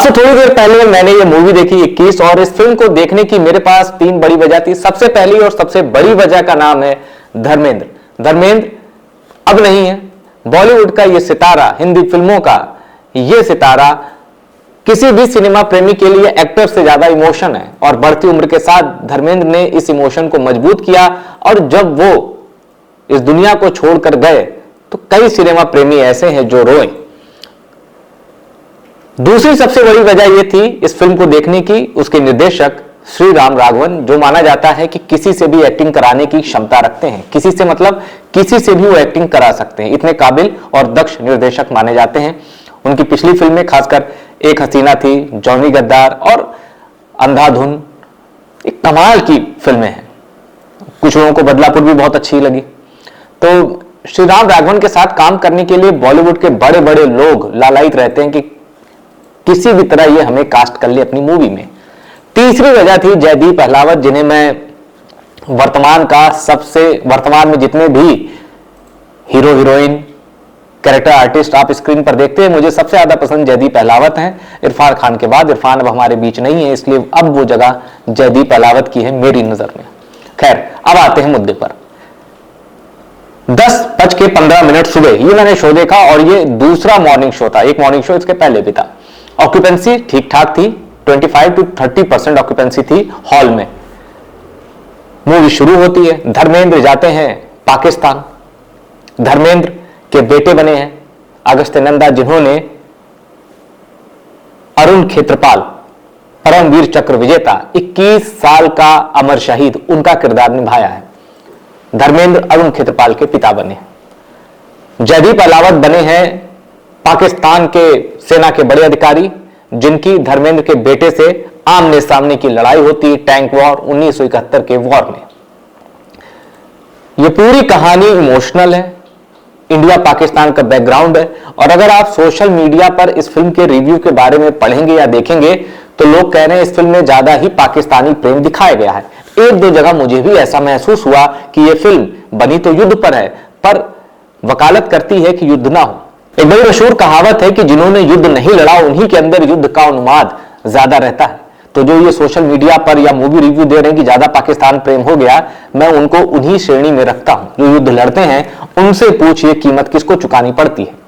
से थोड़ी देर पहले मैंने ये मूवी देखी 21 और इस फिल्म को देखने की मेरे पास 3 बड़ी वजह थी। सबसे पहली और सबसे बड़ी वजह का नाम है धर्मेंद्र। धर्मेंद्र अब नहीं है, बॉलीवुड का ये सितारा, हिंदी फिल्मों का ये सितारा किसी भी सिनेमा प्रेमी के लिए एक्टर से ज्यादा इमोशन है और बढ़ती उम्र के साथ धर्मेंद्र ने इस इमोशन को मजबूत किया और जब वो इस दुनिया को छोड़कर गए तो कई सिनेमा प्रेमी ऐसे हैं जो रोए। दूसरी सबसे बड़ी वजह यह थी इस फिल्म को देखने की, उसके निर्देशक श्री राम राघवन, जो माना जाता है कि किसी से भी एक्टिंग कराने की क्षमता रखते हैं। किसी से मतलब किसी से भी वो एक्टिंग करा सकते हैं, इतने काबिल और दक्ष निर्देशक माने जाते हैं। उनकी पिछली फिल्में, खासकर एक हसीना थी, जॉनी गद्दार और अंधाधुन, एक कमाल की फिल्में हैं। कुछ लोगों को बदलापुर भी बहुत अच्छी लगी। तो श्री राम राघवन के साथ काम करने के लिए बॉलीवुड के बड़े बड़े लोग लालायित रहते हैं कि किसी भी तरह ये हमें कास्ट कर ले अपनी मूवी में। तीसरी वजह थी जयदीप अहलावत, जिन्हें मैं वर्तमान में जितने भी हीरो हीरोइन, कैरेक्टर आर्टिस्ट आप स्क्रीन पर देखते हैं, मुझे सबसे ज्यादा पसंद जयदीप अहलावत हैं। इरफान खान के बाद। इरफान अब हमारे बीच नहीं है, इसलिए अब वो जगह जयदीप अहलावत की है मेरी नजर में। खैर, अब आते हैं मुद्दे पर। 10:15 सुबह ये मैंने शो देखा और ये दूसरा मॉर्निंग शो था। एक मॉर्निंग शो इसके पहले भी था। ऑक्यूपेंसी ठीक ठाक थी, 25 to 30% ऑक्यूपेंसी थी हॉल में। मूवी शुरू होती है, धर्मेंद्र जाते हैं पाकिस्तान। धर्मेंद्र के बेटे बने हैं अगस्त्य नंदा, जिन्होंने अरुण खेत्रपाल, परमवीर चक्र विजेता, 21 साल का अमर शहीद, उनका किरदार निभाया है। धर्मेंद्र अरुण खेत्रपाल के पिता बने। जयदीप अहलावत बने हैं पाकिस्तान के सेना के बड़े अधिकारी, जिनकी धर्मेंद्र के बेटे से आमने सामने की लड़ाई होती है टैंक वॉर 1971 के वॉर में। यह पूरी कहानी इमोशनल है, इंडिया पाकिस्तान का बैकग्राउंड है। और अगर आप सोशल मीडिया पर इस फिल्म के रिव्यू के बारे में पढ़ेंगे या देखेंगे तो लोग कह रहे हैं इस फिल्म में ज्यादा ही पाकिस्तानी प्रेम दिखाया गया है। एक दो जगह मुझे भी ऐसा महसूस हुआ कि यह फिल्म बनी तो युद्ध पर है, पर वकालत करती है कि युद्ध ना हो। एक बड़ी मशहूर कहावत है कि जिन्होंने युद्ध नहीं लड़ा उन्हीं के अंदर युद्ध का उन्माद ज्यादा रहता है। तो जो ये सोशल मीडिया पर या मूवी रिव्यू दे रहे हैं कि ज्यादा पाकिस्तान प्रेम हो गया, मैं उनको उन्हीं श्रेणी में रखता हूं। जो युद्ध लड़ते हैं उनसे पूछिए कीमत किसको चुकानी पड़ती है।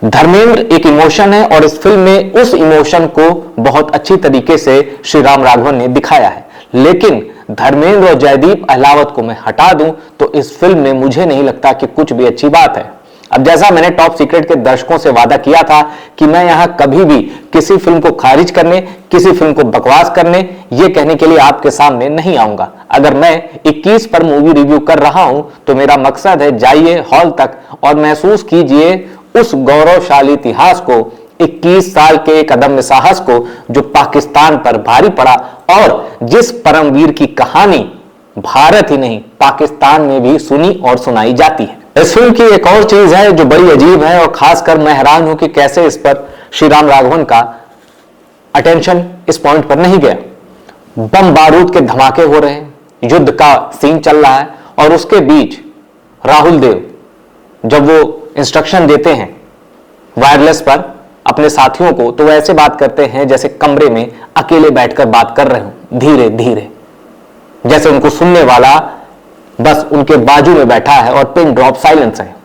धर्मेंद्र एक इमोशन है और इस फिल्म में उस इमोशन को बहुत अच्छी तरीके से श्री राम राघवन ने दिखाया है। लेकिन धर्मेंद्र और जयदीप अहलावत को मैं हटा दूं तो इस फिल्म में मुझे नहीं लगता कि कुछ भी अच्छी बात है। अब जैसा मैंने टॉप सीक्रेट के दर्शकों से वादा किया था कि मैं यहां कभी भी किसी फिल्म को खारिज करने, किसी फिल्म को बकवास करने, यह कहने के लिए आपके सामने नहीं आऊंगा। अगर मैं 21 पर मूवी रिव्यू कर रहा हूं तो मेरा मकसद है जाइए हॉल तक और महसूस कीजिए उस गौरवशाली इतिहास को, 21 साल के एक अदम्य साहस को जो पाकिस्तान पर भारी पड़ा और जिस परमवीर की कहानी भारत ही नहीं पाकिस्तान में भी सुनी और सुनाई जाती है। इस फिल्म की एक और चीज है जो बड़ी अजीब है और खासकर मैं हैरान हूं कि कैसे इस पर श्री राम राघवन का अटेंशन इस पॉइंट पर नहीं गया। बम बारूद के धमाके हो रहे हैं, युद्ध का सीन चल रहा है और उसके बीच राहुल देव जब वो इंस्ट्रक्शन देते हैं वायरलेस पर अपने साथियों को, तो वो ऐसे बात करते हैं जैसे कमरे में अकेले बैठकर बात कर रहे हो, धीरे धीरे, जैसे उनको सुनने वाला बस उनके बाजू में बैठा है और पिन ड्रॉप साइलेंस है।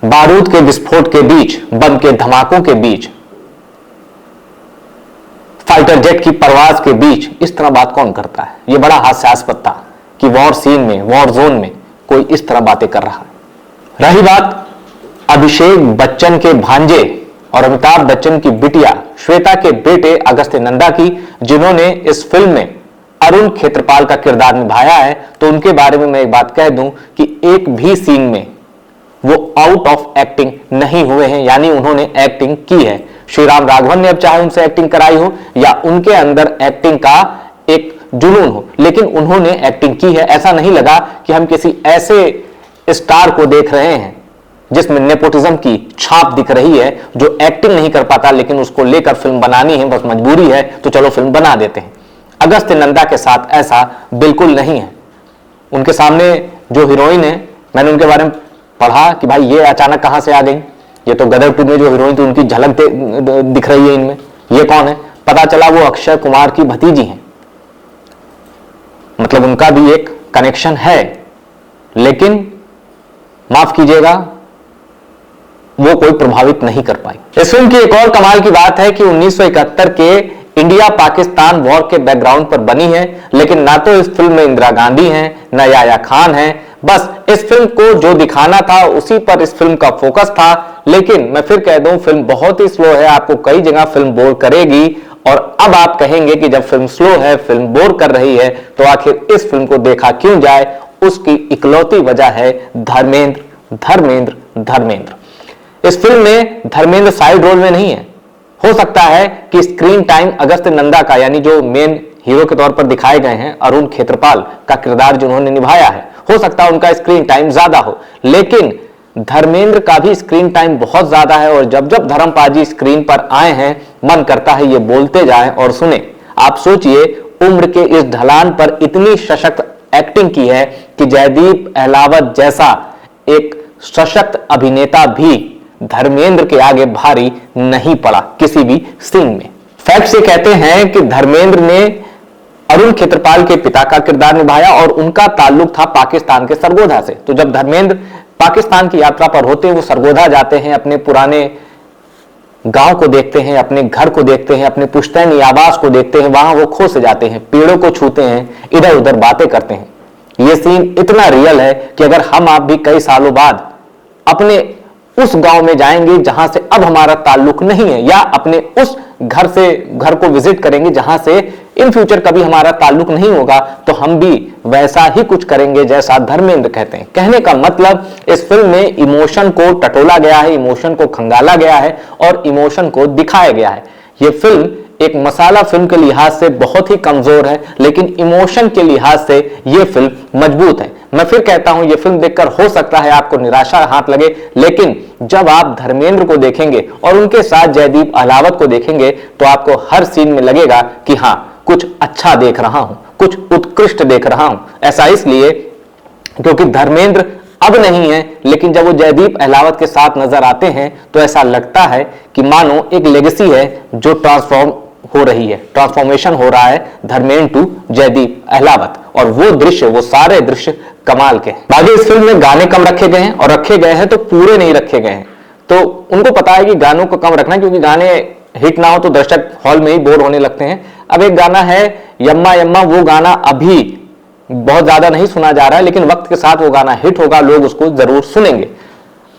बारूद के विस्फोट के बीच, बम के धमाकों के बीच, फाइटर जेट की परवाज के बीच इस तरह बात कौन करता है? यह बड़ा हास्यास्पद था कि वॉर सीन में, वॉर जोन में कोई इस तरह बातें कर रहा है। रही बात अभिषेक बच्चन के भांजे और अमिताभ बच्चन की बिटिया श्वेता के बेटे अगस्त्य नंदा की, जिन्होंने इस फिल्म में अरुण खेत्रपाल का किरदार निभाया है, तो उनके बारे में मैं एक बात कह दूं कि एक भी सीन में वो आउट ऑफ एक्टिंग नहीं हुए हैं, यानी उन्होंने एक्टिंग की है। श्री राम राघवन ने अब चाहे उनसे एक्टिंग कराई हो या उनके अंदर एक्टिंग का एक जुनून हो, लेकिन उन्होंने एक्टिंग की है। ऐसा नहीं लगा कि हम किसी ऐसे स्टार को देख रहे हैं जिसमें नेपोटिज्म की छाप दिख रही है, जो एक्टिंग नहीं कर पाता लेकिन उसको लेकर फिल्म बनानी है, बस मजबूरी है तो चलो फिल्म बना देते हैं। अगस्त्य नंदा के साथ ऐसा बिल्कुल नहीं है। उनके सामने जो हीरोइन है, मैंने उनके बारे में पढ़ा कि भाई ये अचानक कहां से आ गई, ये तो गदर 2 में जो हीरोइन थी उनकी झलक दिख रही है इनमें। ये कौन है? पता चला वो अक्षय कुमार की भतीजी हैं। मतलब उनका भी एक कनेक्शन है, लेकिन माफ कीजिएगा वो कोई प्रभावित नहीं कर पाई। इस फिल्म की एक और कमाल की बात है कि 1971 के इंडिया पाकिस्तान वॉर के बैकग्राउंड पर बनी है, लेकिन ना तो इस फिल्म में इंदिरा गांधी हैं, ना याया खान है। बस इस फिल्म को जो दिखाना था उसी पर इस फिल्म का फोकस था। लेकिन मैं फिर कह दूं, फिल्म बहुत ही स्लो है, आपको कई जगह फिल्म बोर करेगी। और अब आप कहेंगे कि जब फिल्म स्लो है, फिल्म बोर कर रही है, तो आखिर इस फिल्म को देखा क्यों जाए? उसकी इकलौती वजह है धर्मेंद्र, धर्मेंद्र, धर्मेंद्र। इस फिल्म में धर्मेंद्र साइड रोल में नहीं है। हो सकता है कि स्क्रीन टाइम अगस्त नंदा का, यानी जो मेन हीरो के तौर पर दिखाए गए हैं अरुण खेत्रपाल का किरदार जिन्होंने निभाया है, हो सकता है उनका स्क्रीन टाइम ज्यादा हो, लेकिन धर्मेंद्र का भी स्क्रीन टाइम बहुत ज्यादा है। और जब जब धर्मपाजी स्क्रीन पर आए हैं, मन करता है ये बोलते जाएं और सुने। आप सोचिए, उम्र के इस ढलान पर इतनी सशक्त एक्टिंग की है कि जयदीप अहलावत जैसा एक सशक्त अभिनेता भी धर्मेंद्र के आगे भारी नहीं पड़ा किसी भी सीन में। फैक्ट से कहते हैं कि धर्मेंद्र ने अरुण खेत्रपाल के पिता का किरदार निभाया और उनका ताल्लुक था पाकिस्तान के सरगोधा से। तो जब धर्मेंद्र पाकिस्तान की यात्रा पर होते हैं, वो सरगोधा जाते हैं, अपने पुराने गांव को देखते हैं, अपने घर को देखते हैं, अपने पुश्तैनी आवास को देखते हैं, वहां वो खो से जाते हैं, पेड़ों को छूते हैं, इधर उधर बातें करते हैं। ये सीन इतना रियल है कि अगर हम आप भी कई सालों बाद अपने उस गांव में जाएंगे जहां से अब हमारा ताल्लुक नहीं है, या अपने उस घर को विजिट करेंगे जहां से इन फ्यूचर कभी हमारा ताल्लुक नहीं होगा, तो हम भी वैसा ही कुछ करेंगे जैसा धर्मेंद्र कहते हैं। कहने का मतलब, इस फिल्म में इमोशन को टटोला गया है, इमोशन को खंगाला गया है और इमोशन को दिखाया गया है। यह फिल्म एक मसाला फिल्म के लिहाज से बहुत ही कमजोर है, लेकिन इमोशन के लिहाज से यह फिल्म मजबूत है। मैं फिर कहता हूं, यह फिल्म देखकर हो सकता है आपको निराशा हाथ लगे, लेकिन जब आप धर्मेंद्र को देखेंगे और उनके साथ जयदीप अहलावत को देखेंगे, तो आपको हर सीन में लगेगा कि हां, कुछ अच्छा देख रहा हूं, कुछ उत्कृष्ट देख रहा हूं। ऐसा इसलिए क्योंकि धर्मेंद्र अब नहीं है, लेकिन जब वो जयदीप अहलावत के साथ नजर आते हैं तो ऐसा लगता है कि मानो एक लेगेसी है जो ट्रांसफॉर्म हो रही है, ट्रांसफॉर्मेशन हो रहा है धर्मेंद्र टू जयदीप अहलावत। और वो दृश्य, वो सारे दृश्य कमाल के हैं। बाकी इस फिल्म में गाने कम रखे गए हैं, और रखे गए हैं तो पूरे नहीं रखे गए हैं। तो उनको पता है कि गानों को कम रखना, क्योंकि गाने हिट ना हो तो दर्शक हॉल में ही बोर होने लगते हैं। अब एक गाना है यम्मा यम्मा, वो गाना अभी बहुत ज्यादा नहीं सुना जा रहा है, लेकिन वक्त के साथ वो गाना हिट होगा, लोग उसको जरूर सुनेंगे।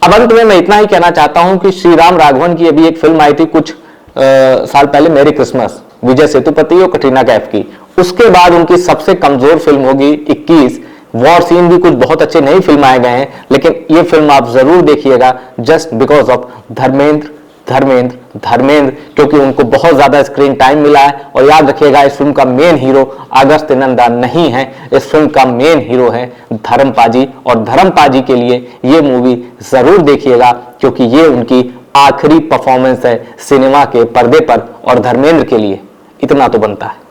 अब अंत में मैं इतना ही कहना चाहता हूं कि श्रीराम राघवन की अभी एक फिल्म आई थी कुछ साल पहले, मेरी क्रिसमस, विजय सेतुपति और कटरीना कैफ की। उसके बाद उनकी सबसे कमजोर फिल्म होगी 21। वॉर सीन भी कुछ बहुत अच्छे नहीं फिल्माए गए हैं, लेकिन ये फिल्म आप जरूर देखिएगा just because of Dharmendra, Dharmendra, Dharmendra, क्योंकि उनको बहुत ज्यादा स्क्रीन टाइम मिला है। और याद रखिएगा, इस फिल्म का मेन हीरो अगस्त नंदा नहीं है, इस फिल्म का मेन हीरो है धर्मपाजी। और धर्मपाजी के लिए ये मूवी जरूर देखिएगा, क्योंकि ये उनकी आखिरी परफॉर्मेंस है सिनेमा के पर्दे पर, और धर्मेंद्र के लिए इतना तो बनता है।